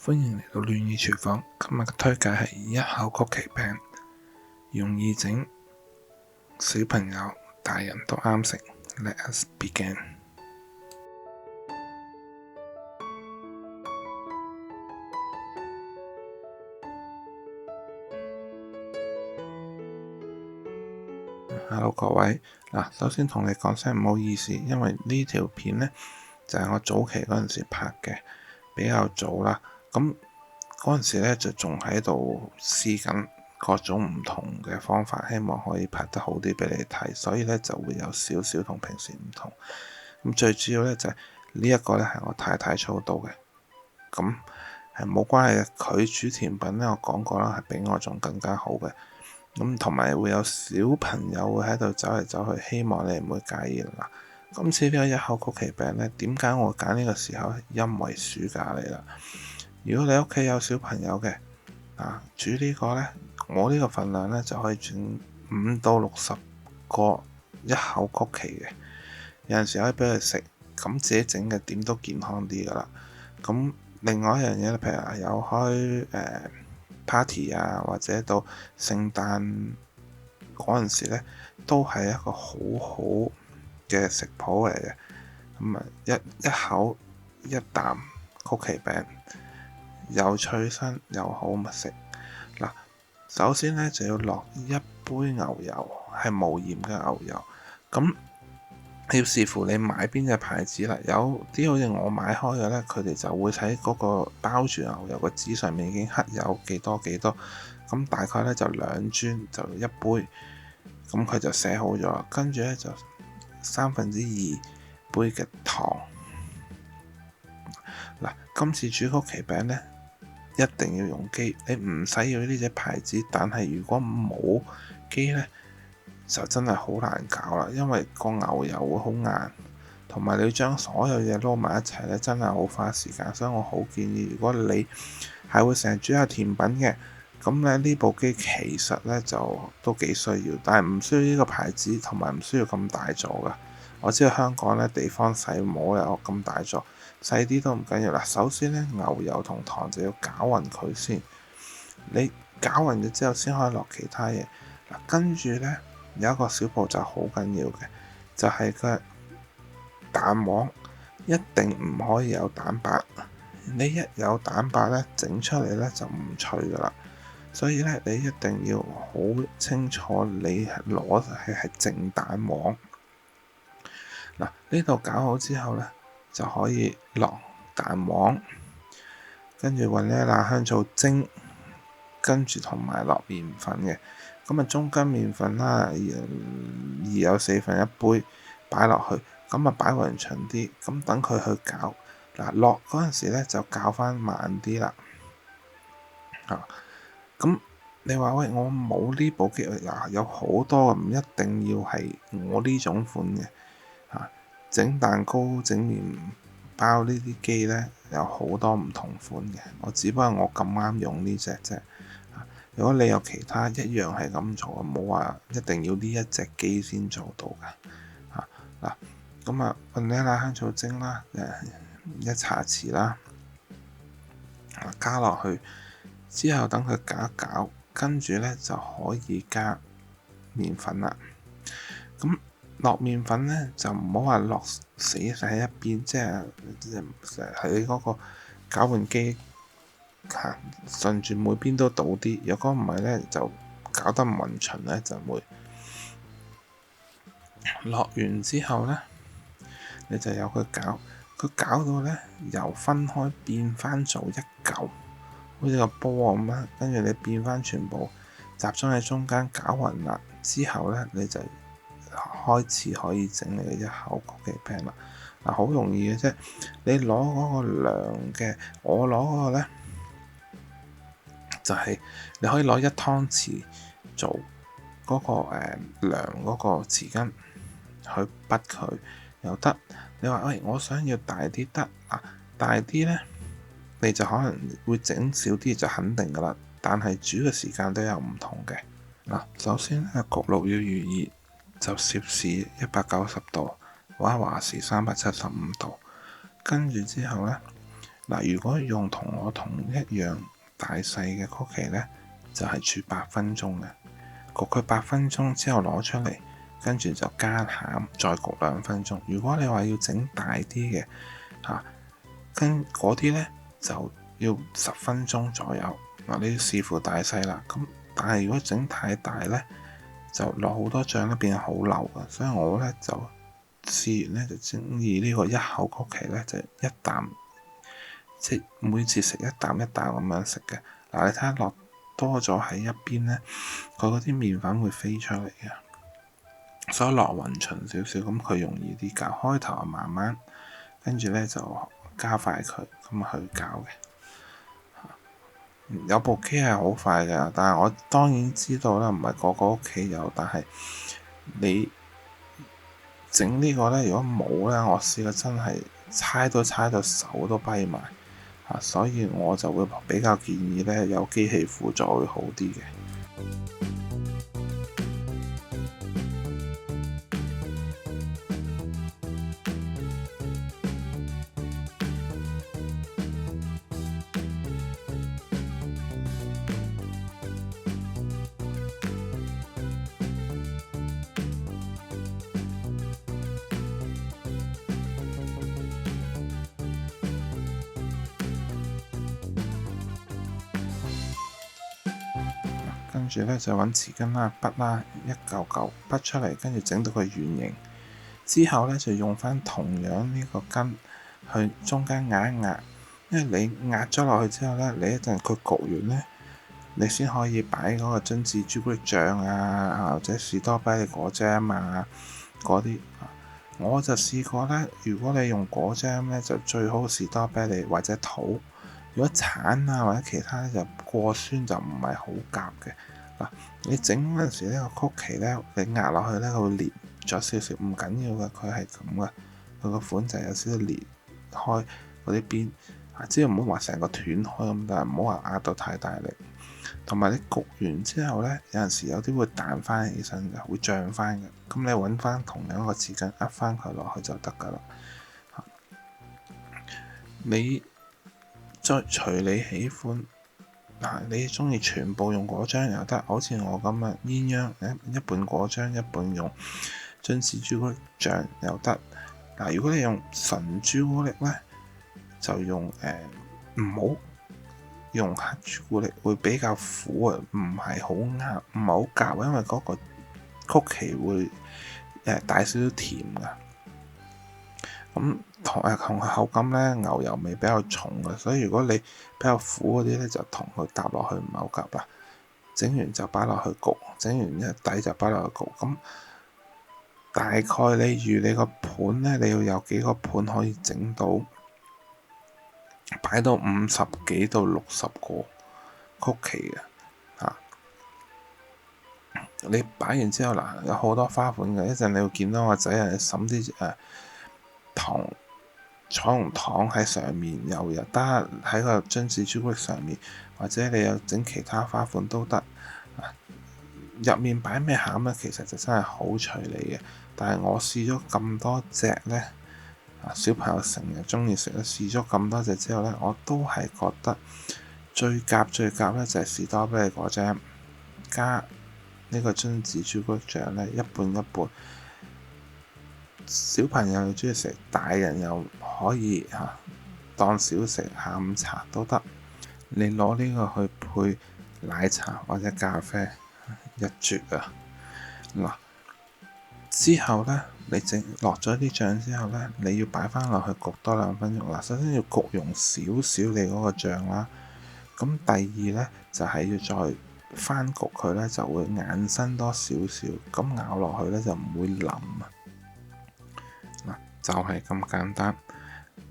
歡迎嚟到亂意廚房。今日嘅推介係一口曲奇餅，容易整，小朋友、大人都啱食。Let us begin。Hello 各位，首先同你講聲唔好意思，因為呢條片呢，就係我早期嗰陣時拍嘅，比較早啦。咁嗰陣時呢就仲喺度試緊各種唔同嘅方法，希望可以拍得好啲俾你睇，所以呢就會有少少同平時唔同。咁最主要呢就係呢一個呢係我太太操刀嘅，咁係冇關係嘅。佢煮甜品呢，我講過啦，係比我仲更加好嘅。咁同埋會有小朋友會喺度走嚟走去，希望你唔會介意啦。今次呢個一口曲奇餅呢，點解我揀呢個時候？因為暑假嚟啦。如果你屋企有小朋友嘅，煮呢個呢，我呢個份量呢就可以整5到60個一口曲奇嘅。有陣時可以俾佢食，咁自己整嘅點都健康啲噶啦。咁另外一樣嘢咧，譬如話有開party 啊，或者到聖誕嗰陣時咧，都係一個好好嘅食譜嚟嘅。咁一口一啖曲奇餅，又脆身又好密食。首先咧就要落一杯牛油，係無鹽嘅牛油。咁要視乎你買邊隻牌子啦。有啲好似我買開嘅呢，佢哋就會喺嗰個包住牛油個紙上面已經刻有幾多幾多，咁大概呢就2磚就一杯，咁佢就寫好咗。跟住呢就2/3杯嘅糖。今次煮曲奇餅呢，一定要用機，你唔使要呢隻牌子，但係如果冇機呢，就真係好難搞啦，因為個牛油會好硬，同埋你要將所有嘢撈埋一齊咧，真係好花時間。所以我好建議，如果你係會成日煮下甜品嘅，咁咧呢部機其實咧就都幾需要，但係唔需要呢個牌子，同埋唔需要咁大座噶。我知道香港咧地方細，冇有咁大座，細啲都唔緊要啦。首先咧，牛油同糖就要攪勻佢先，你攪勻咗之後先可以落其他嘢。跟住咧。有一個小步驟好緊要嘅，就係個蛋黃一定唔可以有蛋白。你一有蛋白咧，整出嚟咧就唔脆噶啦。所以咧，你一定要好清楚你攞係淨蛋黃。呢度搞好之後咧，就可以落蛋黃，跟住揾呢辣香醋精，跟住同埋落麵粉嘅。咁中筋麵粉啦，有4/4杯擺落去，咁擺勻勻啲，咁等佢去攪。落嗰陣時咧就攪翻慢啲啦。咁你話喂，我冇呢部機，有好多唔一定要係我呢種款嘅。整蛋糕、整麵包呢啲機咧有好多唔同款嘅，我只不過我咁啱用呢隻啫。如果你有其他一樣係咁做，冇話一定要呢一隻機先做到㗎。咁vanilla香醋精啦，1茶匙啦，加落去之後等佢攪一攪，跟住咧就可以加麵粉啦。咁落麵粉咧就唔好話落死喺一邊，即係喺嗰個攪拌機順住每邊都倒啲。如果唔係咧，就搞得唔勻循咧，就會落完之後咧，你就由佢攪，佢攪到咧由分開變翻做一嚿，好似個波咁啦。跟住你變翻全部集中喺中間攪勻啦，之後咧你就開始可以整你嘅一口曲奇餅啦。好容易嘅啫，你攞嗰個量嘅，我攞嗰個咧就係你可以攞1湯匙做嗰個量嗰個匙羹去滗佢又得。你話喂，我想要大啲得大啲咧，你就可能會整少啲就肯定噶啦。但係煮嘅時間都有唔同嘅。首先咧，焗爐要預熱，就攝氏190度，或者華氏375度。跟住之後咧，嗱，如果用同我同一樣大細嘅曲奇呢，就係煮8分鐘嘅，焗佢8分鐘之後攞出嚟，跟住就加餡，再焗2分鐘。如果你話要整大啲嘅跟嗰啲呢，就要10分鐘左右。嗱，你要視乎大細啦。咁但係如果整太大呢，就落好多醬咧，變好流嘅。所以我呢，就試完呢，就中意呢個一口曲奇呢，就一啖，即係每次食一啖一啖咁樣食嘅。嗱，你睇下落多咗喺一邊呢，佢嗰啲麵粉會飛出嚟嘅，所以落勻勻少少，咁佢容易啲搞。開頭慢慢，跟住呢就加快佢咁去搞嘅。有部機係好快嘅，但係我當然知道啦，唔係個個屋企有。但係你整呢個呢，如果冇呢，我試過真係猜到手都跛埋。所以我就會比較建議呢，有機器輔助會好啲嘅。跟住呢，就揾匙羹啦、筆啦，一嚿嚿筆出嚟，跟住整到佢圓形。之後呢，就用翻同樣呢個羹去中間壓一壓，因為你壓咗落去之後呢，你一陣佢焗完呢，你先可以擺嗰個榛子朱古力醬啊，或者士多啤梨果醬啊嗰啲。我就試過呢，如果你用果醬呢，就最好士多啤梨或者桃。如果橙啊或者其他就過酸，就唔係好夾嘅。嗱，你整嗰陣時呢個曲奇呢，你壓落去呢，佢會裂咗少少，唔緊要嘅，佢係咁嘅。佢個款就係有少少裂開嗰啲邊，只要唔好話成個斷開咁，但係唔好話壓到太大力。同埋你焗完之後呢，有陣時有啲會彈翻起身嘅，會漲翻嘅。咁你揾翻同樣一個匙羹壓翻佢落去就得㗎啦。你再隨你喜歡，你中意全部用果醬又得，好似我咁啊，鴛鴦一半果醬一半用榛子朱古力醬又得。如果你用純朱古力呢，就用唔好用黑朱古力，會比較苦啊，唔係好啱，唔係好夾，因為嗰個曲奇會帶少少甜㗎。咁同口感呢，牛油味比較重嘅，所以如果你比較苦嗰啲呢，就同佢搭落去唔係好夾啦。整完就擺落去焗，整完一底就擺落去焗。咁大概你預你個盤呢，你要有幾個盤可以整到擺到50幾到60個曲奇嘅。你擺完之後嗱，有好多花款嘅，一陣你會見到我仔係揼啲彩虹糖喺上面，又得喺個榛子朱古力上面，或者你有整其他花款都得。入面擺咩餡呢？其實就真係好隨你嘅。但係我試咗咁多隻呢，小朋友成日中意食咧，試咗咁多隻之後呢，我都係覺得最夾呢就係士多啤梨果醬加呢個榛子朱古力醬呢，一半一半。小朋友又中意食，大人又可以當小食下午茶都得。你攞呢個去配奶茶或者咖啡，一絕啊！嗱，之後呢，你整落咗啲醬之後呢，你要擺翻落去焗多2分鐘。嗱，首先要焗溶少少你嗰個醬啦。咁第二呢，就係要再翻焗佢呢，就會硬身多少少，咁咬落去呢，就唔會腍啊。就係咁簡單，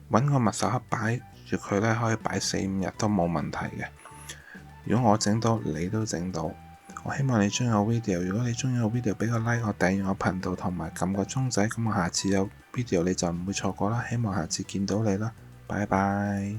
揾個密實盒擺住佢呢，可以擺4-5日都冇問題嘅。如果我整到，你都整到。我希望你中意我 video。如果你中意我 video，俾個 like，我訂閱我頻道同埋撳個鐘仔，咁我下次有 video 你就唔會錯過啦。希望下次見到你啦，拜拜。